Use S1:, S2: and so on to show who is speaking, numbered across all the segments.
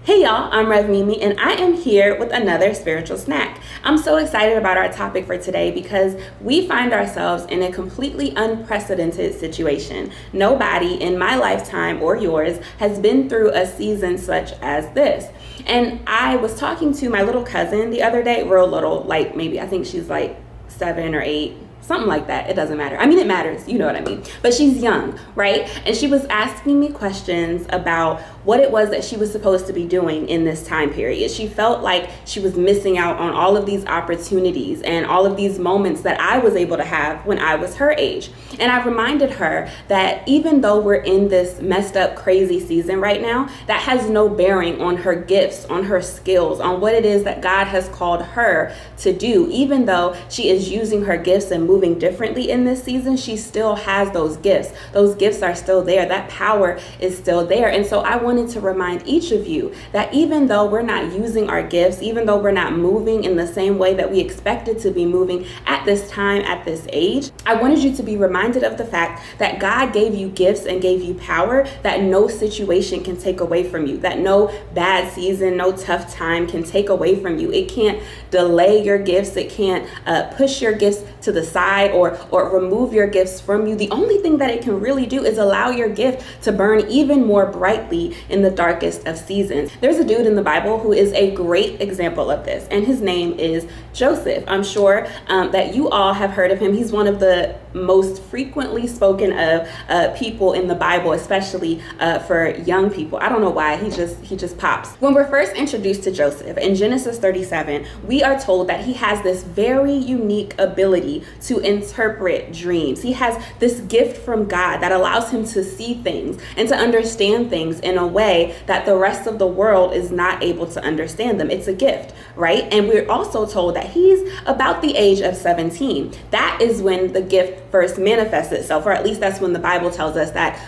S1: Hey y'all, I'm Rev Mimi and I am here with another spiritual snack. I'm so excited about our topic for today because we find ourselves in a completely unprecedented situation. Nobody in my lifetime or yours has been through a season such as this. And I was talking to my little cousin the other day, real little, like maybe I think she's like 7 or 8. Something like that. It doesn't matter. I mean, it matters. You know what I mean. But she's young, right? And she was asking me questions about what it was that she was supposed to be doing in this time period. She felt like she was missing out on all of these opportunities and all of these moments that I was able to have when I was her age. And I reminded her that even though we're in this messed up, crazy season right now, that has no bearing on her gifts, on her skills, on what it is that God has called her to do. Even though she is using her gifts and moving differently in this season, she still has those gifts. Those gifts are still there. That power is still there. And so I wanted to remind each of you that even though we're not using our gifts, even though we're not moving in the same way that we expected to be moving at this time, at this age, I wanted you to be reminded of the fact that God gave you gifts and gave you power that no situation can take away from you, that no bad season, no tough time can take away from you. It can't delay your gifts. It can't push your gifts to the side or remove your gifts from you. The only thing that it can really do is allow your gift to burn even more brightly in the darkest of seasons. There's a dude in the Bible who is a great example of this, and his name is Joseph. I'm sure that you all have heard of him. He's one of the most frequently spoken of people in the Bible, especially for young people. I don't know why, he just pops. When we're first introduced to Joseph in Genesis 37, we are told that he has this very unique ability to interpret dreams. He has this gift from God that allows him to see things and to understand things in a way that the rest of the world is not able to understand them. It's a gift, right? And we're also told that he's about the age of 17. That is when the gift first manifests itself, or at least that's when the Bible tells us that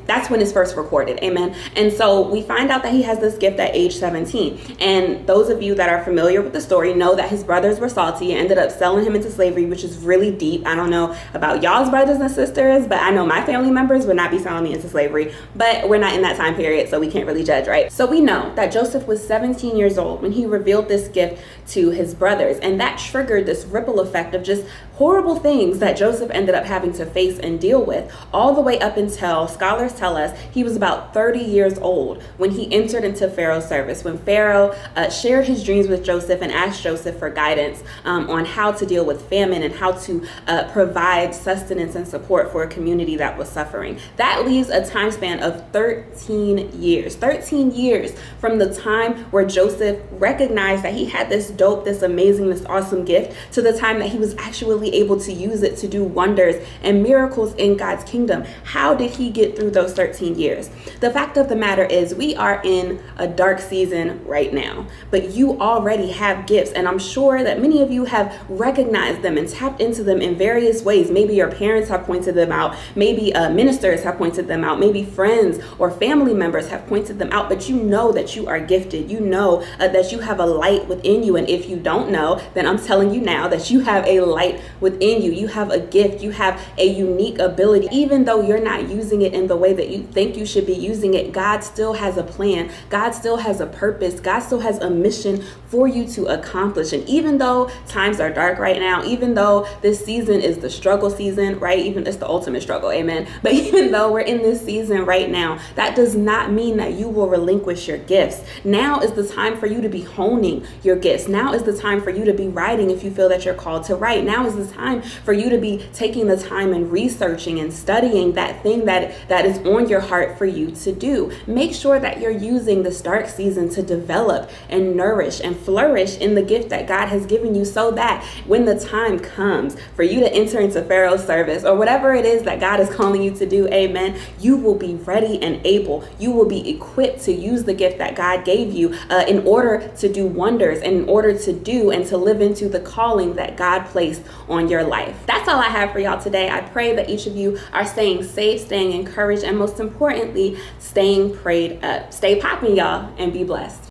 S1: that's when it's first recorded. Amen. And so we find out that he has this gift at age 17. And those of you that are familiar with the story know that his brothers were salty and ended up selling him into slavery, which is really deep. I don't know about y'all's brothers and sisters, but I know my family members would not be selling me into slavery, but we're not in that time period, so we can't really judge, right? So we know that Joseph was 17 years old when he revealed this gift to his brothers, and that triggered this ripple effect of just horrible things that Joseph ended up having to face and deal with, all the way up until, scholars tell us, he was about 30 years old when he entered into Pharaoh's service, when Pharaoh shared his dreams with Joseph and asked Joseph for guidance on how to deal with famine and how to provide sustenance and support for a community that was suffering. That leaves a time span of 13 years. 13 years from the time where Joseph recognized that he had this dope, this amazing, this awesome gift to the time that he was actually able to use it to do wonders and miracles in God's kingdom. How did he get through those 13 years? The fact of the matter is we are in a dark season right now, but you already have gifts, and I'm sure that many of you have recognized them and tapped into them in various ways. Maybe your parents have pointed them out, maybe ministers have pointed them out, maybe friends or family members have pointed them out, but you know that you are gifted. You know that you have a light within you, and if you don't know, then I'm telling you now that you have a light within you. You have a gift. You have a unique ability. Even though you're not using it in the way that you think you should be using it, God still has a plan. God still has a purpose. God still has a mission for you to accomplish. And even though times are dark right now, even though this season is the struggle season, right? Even it's the ultimate struggle, amen. But even though we're in this season right now, that does not mean that you will relinquish your gifts. Now is the time for you to be honing your gifts. Now is the time for you to be writing if you feel that you're called to write. Now is the time for you to be taking the time and researching and studying that thing that is on your heart for you to do. Make sure that you're using this dark season to develop and nourish and flourish in the gift that God has given you, so that when the time comes for you to enter into Pharaoh's service or whatever it is that God is calling you to do, amen, you will be ready and able. You will be equipped to use the gift that God gave you in order to do wonders and in order to do and to live into the calling that God placed on your life. That's all I have for y'all today. I pray that each of you are staying safe, staying encouraged, and most importantly, staying prayed up. Stay popping, y'all, and be blessed.